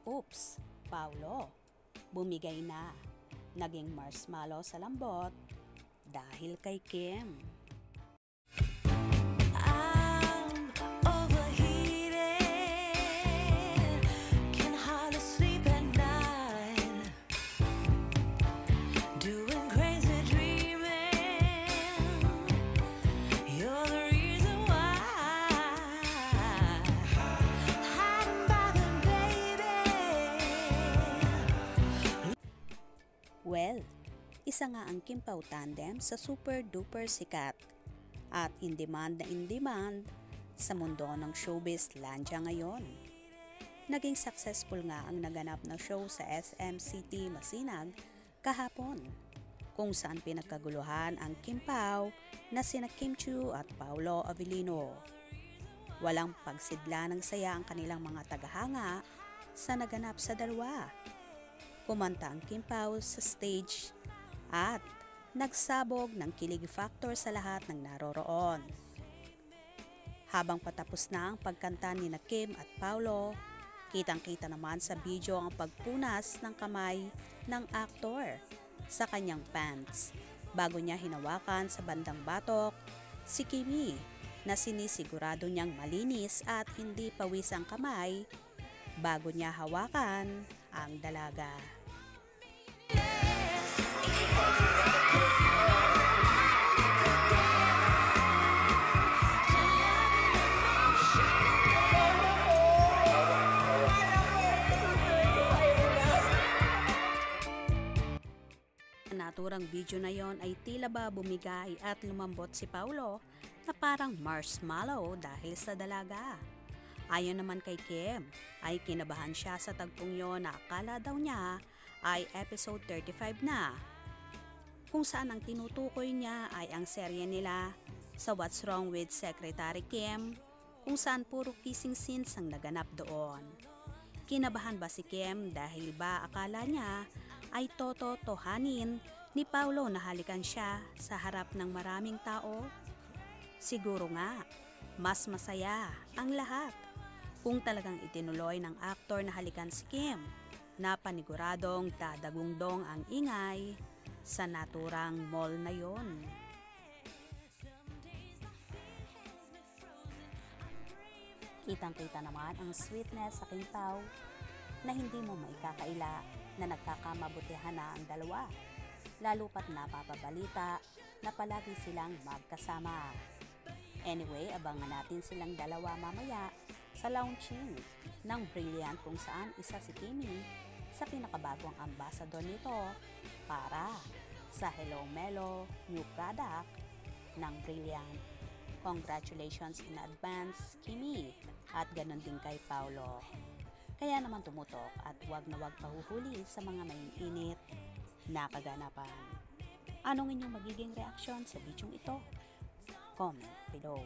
Oops, Paulo, bumigay na. Naging marshmallow sa lambot dahil kay Kim. I'm overheated, can hardly sleep at night, doing crazy dreaming, you're the reason why, hiding by the baby. Well, isa nga ang Kim Pao tandem sa super duper sikat at in demand sa mundo ng showbiz landya ngayon. Naging successful nga ang naganap na show sa SM City Masinag kahapon, kung saan pinagkaguluhan ang Kim Pao na sina Kim Chiu at Paolo Avellino. Walang pagsidla ng saya ang kanilang mga tagahanga sa naganap sa dalawa. Kumanta ang Kim Pao sa stage at nagsabog ng kilig factor sa lahat ng naroroon. Habang patapos na ang pagkanta ni na Kim at Paolo, kitang-kita naman sa video ang pagpunas ng kamay ng aktor sa kanyang pants bago niya hinawakan sa bandang batok si Kimi na sinisigurado niyang malinis at hindi pawis ang kamay bago niya hawakan ang dalaga. Naturang video na yon ay tila ba bumigay at lumambot si Paulo na parang marshmallow dahil sa dalaga. Ayon naman kay Kim, ay kinabahan siya sa tagpong yon na akala daw niya ay episode 35 na, kung saan ang tinutukoy niya ay ang serye nila sa What's Wrong with Secretary Kim, kung saan puro kissing scenes ang naganap doon. Kinabahan ba si Kim dahil ba akala niya ay totohanin ni Paulo na halikan siya sa harap ng maraming tao? Siguro nga, mas masaya ang lahat kung talagang itinuloy ng aktor na halikan si Kim na paniguradong dadagungdong ang ingay sa naturang mall na yon. Kitang-kita naman ang sweetness sa Kim Pao na hindi mo maikakaila na nagkakamabutihan na ang dalawa, lalo pat napapabalita na palagi silang magkasama. Anyway, abangan natin silang dalawa mamaya sa launching ng Brilliant, kung saan isa si Kimi sa pinakabagong ambassador nito para sa Hello Melo new product ng Brilliant. Congratulations in advance, Kimi, at ganon din kay Paulo. Kaya naman tumutok at wag na wag pahuhuli sa mga mainit na kaganapan. Anong inyong magiging reaksyon sa bidyong ito? Comment below.